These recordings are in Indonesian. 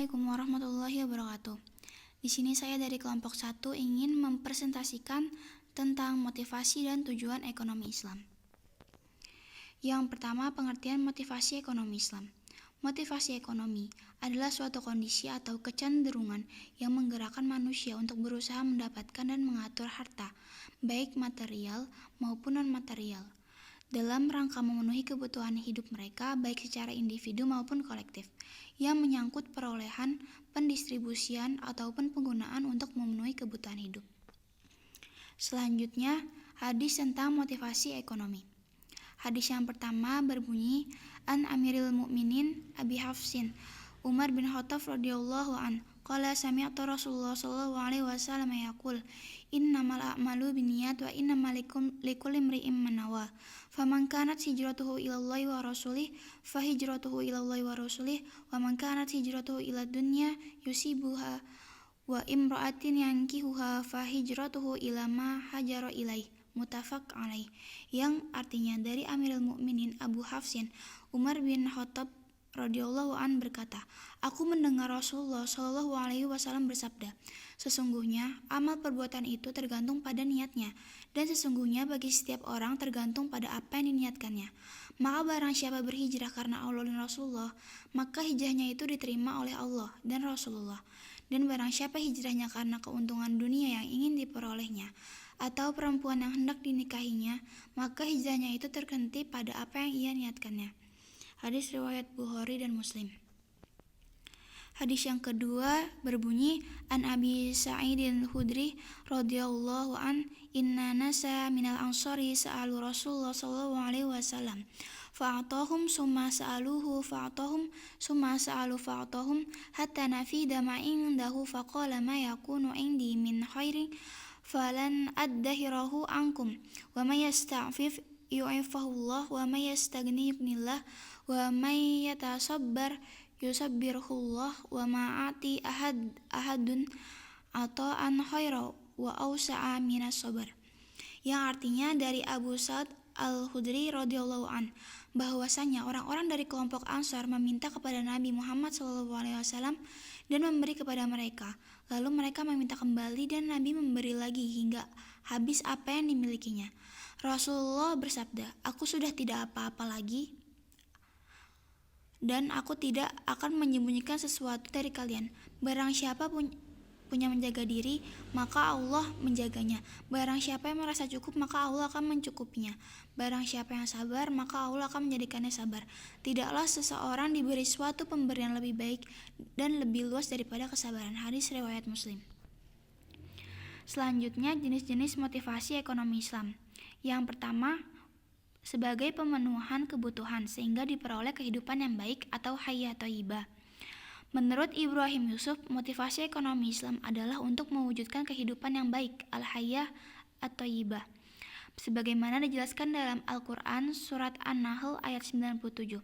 Assalamualaikum warahmatullahi wabarakatuh. Di sini saya dari kelompok 1 ingin mempresentasikan tentang motivasi dan tujuan ekonomi Islam. Yang pertama, pengertian motivasi ekonomi Islam. Motivasi ekonomi adalah suatu kondisi atau kecenderungan yang menggerakkan manusia untuk berusaha mendapatkan dan mengatur harta, baik material maupun non-material, dalam rangka memenuhi kebutuhan hidup mereka baik secara individu maupun kolektif, yang menyangkut perolehan, pendistribusian, ataupun penggunaan untuk memenuhi kebutuhan hidup. Selanjutnya, hadis tentang motivasi ekonomi. Hadis yang pertama berbunyi, An Amiril Mukminin Abi Hafsin Umar bin Khattab radhiyallahu an qala sami'tu Rasulullah sallallahu alaihi wasallam yaqul innamal a'malu binniyat wa innamal likulli imri'in ma nawa faman kanat hijratuhu ilallahi wa rasulih fahijratuhu ilallahi wa rasulih wa man kanat hijratuhu ila dunya yusibuha wa imra'atin yankihuha fahijratuhu ila ma hajara ilaih, muttafaq alaih. Yang artinya dari Amirul Mukminin Abu Hafsin Umar bin Khattab radhiyallahu an berkata, aku mendengar Rasulullah Shallallahu alaihi wasallam bersabda, sesungguhnya amal perbuatan itu tergantung pada niatnya, dan sesungguhnya bagi setiap orang tergantung pada apa yang diniatkannya. Maka barang siapa berhijrah karena Allah dan Rasulullah, maka hijrahnya itu diterima oleh Allah dan Rasulullah. Dan barang siapa hijrahnya karena keuntungan dunia yang ingin diperolehnya, atau perempuan yang hendak dinikahinya, maka hijrahnya itu terhenti pada apa yang ia niatkannya. Hadis riwayat Bukhari dan Muslim. Hadis yang kedua berbunyi, An Abi Sa'idin Khudri radhiyallahu an inna nasa minal ansari sa'alu Rasulullah sallallahu alaihi wasallam fa'atahum summa sa'aluhu fa'atahum summa sa'alu fa'atahum hatta nafida ma indahu faqala ma yakunu indi min khairin falan addahirahu ankum wa may yasta'fif yu'ifahullah wa may yastagni yughnillah wa may yatasabbar yusabbirhullah wa ma'ati ahadun ata'an khaira wa awsa'a minas sabar. Yang artinya dari Abu Sa'id Al-Khudri radhiyallahu an bahwasanya orang-orang dari kelompok Ansar meminta kepada Nabi Muhammad SAW dan memberi kepada mereka. Lalu mereka meminta kembali dan Nabi memberi lagi hingga habis apa yang dimilikinya. Rasulullah bersabda, aku sudah tidak apa-apa lagi dan aku tidak akan menyembunyikan sesuatu dari kalian. Barang siapa punya menjaga diri, maka Allah menjaganya. Barang siapa yang merasa cukup, maka Allah akan mencukupinya. Barang siapa yang sabar, maka Allah akan menjadikannya sabar. Tidaklah seseorang diberi suatu pemberian lebih baik dan lebih luas daripada kesabaran. Hadis riwayat Muslim. Selanjutnya, jenis-jenis motivasi ekonomi Islam. Yang pertama, sebagai pemenuhan kebutuhan sehingga diperoleh kehidupan yang baik atau hayah thayyibah. Menurut Ibrahim Yusuf, motivasi ekonomi Islam adalah untuk mewujudkan kehidupan yang baik, al-hayah at-thayyibah. Sebagaimana dijelaskan dalam Al-Quran surat An-Nahl ayat 97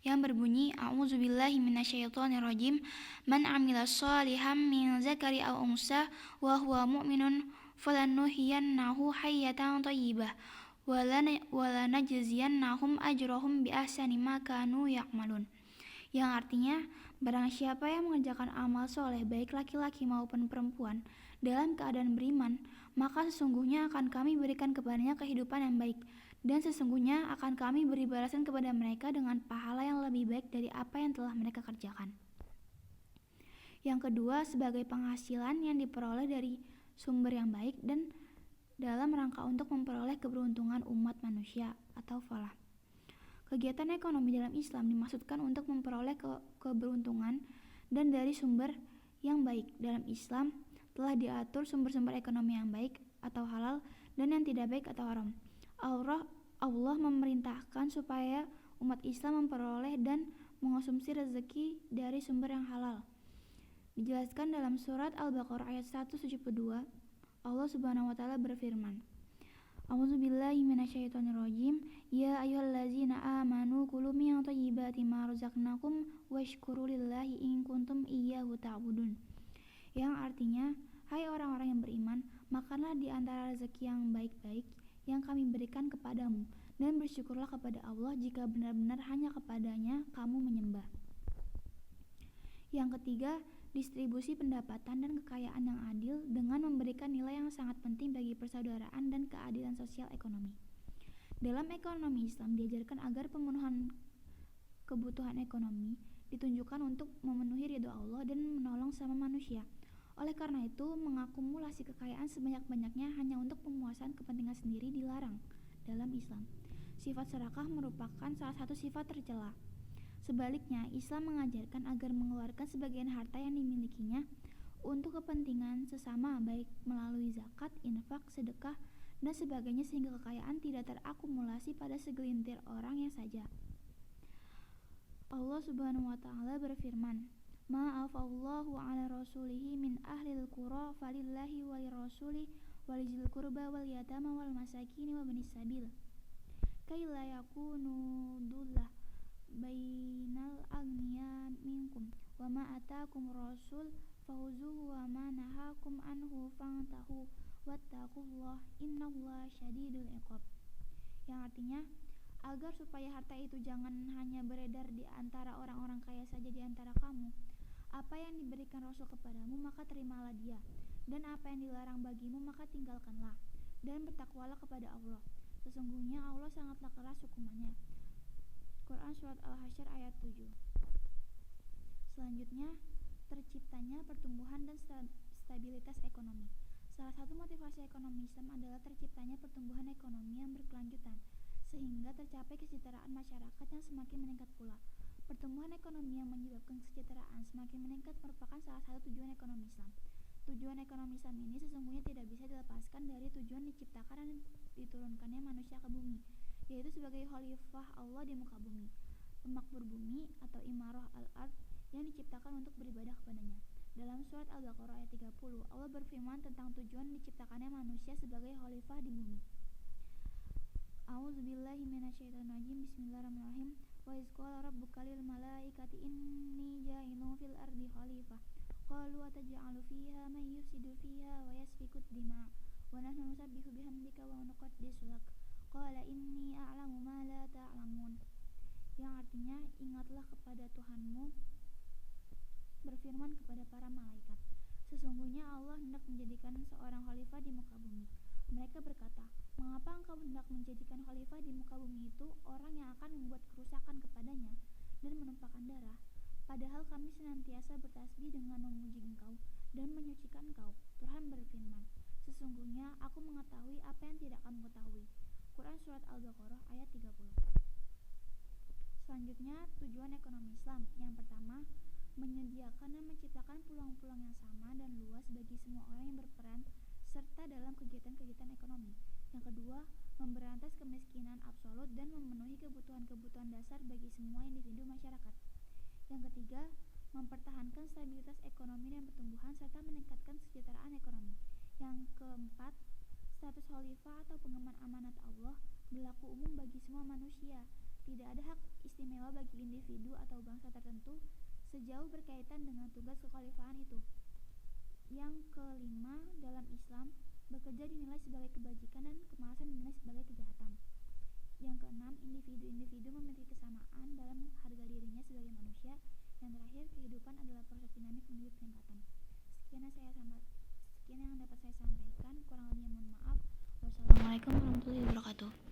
yang berbunyi, A'udzubillahi minasyaitonirrajim, man amila shalihan min zakari aw unsa wa huwa mu'minun falanuhyiyannahu hayyatan thayyibah wa lanajziyannahum ajrahum bi ahsani ma kanu ya'malun. Yang artinya, barang siapa yang mengerjakan amal soleh baik laki-laki maupun perempuan dalam keadaan beriman, maka sesungguhnya akan kami berikan kepadanya kehidupan yang baik, dan sesungguhnya akan kami beri balasan kepada mereka dengan pahala yang lebih baik dari apa yang telah mereka kerjakan. Yang kedua, sebagai penghasilan yang diperoleh dari sumber yang baik dan dalam rangka untuk memperoleh keberuntungan umat manusia atau falah. Kegiatan ekonomi dalam Islam dimaksudkan untuk memperoleh keberuntungan dan dari sumber yang baik. Dalam Islam telah diatur sumber-sumber ekonomi yang baik atau halal dan yang tidak baik atau haram. Allah memerintahkan supaya umat Islam memperoleh dan mengonsumsi rezeki dari sumber yang halal. Dijelaskan dalam surat Al-Baqarah ayat 172, Allah Subhanahu wa taala berfirman, A'udzubillahi minasyaitonirrajim. Ya ayyuhallazina amanu kulu min thayyibati ma razaqnakum washkuru lillahi in kuntum iyyahu ta'budun. Yang artinya, hai orang-orang yang beriman, makanlah di antara rezeki yang baik-baik yang kami berikan kepadamu dan bersyukurlah kepada Allah jika benar-benar hanya kepadanya kamu menyembah. Yang ketiga, distribusi pendapatan dan kekayaan yang adil dengan memberikan nilai yang sangat penting bagi persaudaraan dan keadilan sosial ekonomi. Dalam ekonomi Islam diajarkan agar pemenuhan kebutuhan ekonomi ditunjukkan untuk memenuhi ridho Allah dan menolong sama manusia. Oleh karena itu, mengakumulasi kekayaan sebanyak-banyaknya hanya untuk pemuasan kepentingan sendiri dilarang dalam Islam. Sifat serakah merupakan salah satu sifat tercela. Sebaliknya, Islam mengajarkan agar mengeluarkan sebagian harta yang dimilikinya untuk kepentingan sesama, baik melalui zakat, infak, sedekah, dan sebagainya, sehingga kekayaan tidak terakumulasi pada segelintir orang yang saja. Allah Subhanahu wa taala berfirman, "Ma'afallahu 'ala rasulihi min ahlil qura falillahi walirrasuli walizil qurba wal yatama wal masakin wa ibnis sabil kay la yakunu dullah bainal aghniya minkum wa ma atakum rasul fahuzuhu wa ma nahakum anhu fantahu wattaqullah innallaha syadidul iqab." Yang artinya, agar supaya harta itu jangan hanya beredar di antara orang-orang kaya saja di antara kamu. Apa yang diberikan Rasul kepadamu maka terimalah dia, dan apa yang dilarang bagimu maka tinggalkanlah, dan bertakwalah kepada Allah. Sesungguhnya Allah sangatlah keras hukumannya. Quran Surat Al-Hasyr ayat 7. Selanjutnya, terciptanya pertumbuhan dan stabilitas ekonomi. Salah satu motivasi ekonomi Islam adalah terciptanya pertumbuhan ekonomi yang berkelanjutan, sehingga tercapai kesejahteraan masyarakat yang semakin meningkat pula. Pertumbuhan ekonomi yang menyebabkan kesejahteraan semakin meningkat merupakan salah satu tujuan ekonomi Islam. Tujuan ekonomi Islam ini sesungguhnya tidak bisa dilepaskan dari tujuan diciptakan dan diturunkannya manusia ke bumi, yaitu sebagai khalifah Allah di muka bumi, pemakmur bumi atau imarah al-ard yang diciptakan untuk beribadah kepadanya. Dalam surat Al-Baqarah ayat 30, Allah berfirman tentang tujuan diciptakannya manusia sebagai khalifah di bumi. A'udzubillahi minasyaitonirrajim. Bismillahirrahmanirrahim. Wa iz qala rabbuka lil malaikati inni ja'ilun fil ardi khalifah. Qalu ataj'alu fiha man yufsidu fiha wa yasfiku dima wa nahnu nusabbihu bihamdika wa nuqaddisu lak. Qala inni a'lamu ma la ta'lamun. Yang artinya, ingatlah kepada Tuhanmu berfirman kepada para malaikat, sesungguhnya Allah hendak menjadikan seorang khalifah di muka bumi. Mereka berkata, mengapa engkau hendak menjadikan khalifah di muka bumi itu orang yang akan membuat kerusakan kepadanya dan menumpahkan darah? Padahal kami senantiasa bertasbih dengan memuji engkau dan menyucikan engkau. Tuhan berfirman, sesungguhnya aku mengetahui apa yang tidak kamu ketahui. Quran Surat Al-Baqarah ayat 30. Selanjutnya, tujuan ekonomi Islam. Yang pertama, menyediakan dan menciptakan peluang-peluang yang sama dan luas bagi semua orang yang berperan serta dalam kegiatan-kegiatan ekonomi. Yang kedua, memberantas kemiskinan absolut dan memenuhi kebutuhan-kebutuhan dasar bagi semua individu masyarakat. Yang ketiga, mempertahankan stabilitas ekonomi dan pertumbuhan serta meningkatkan kesejahteraan ekonomi. Yang keempat, status khalifah atau pengemban amanat Allah berlaku umum bagi semua manusia. Tidak ada hak istimewa bagi individu atau bangsa tertentu sejauh berkaitan dengan tugas kekhalifahan itu. Yang kelima, dalam Islam, bekerja dinilai sebagai kebajikan dan kemalasan dinilai sebagai kejahatan. Yang keenam, individu-individu memiliki kesamaan dalam harga dirinya sebagai manusia. Yang terakhir, kehidupan adalah proses dinamik menuju peningkatan. Sekian yang dapat saya sampaikan, kurang lebihnya mohon maaf. Wassalamualaikum warahmatullahi wabarakatuh.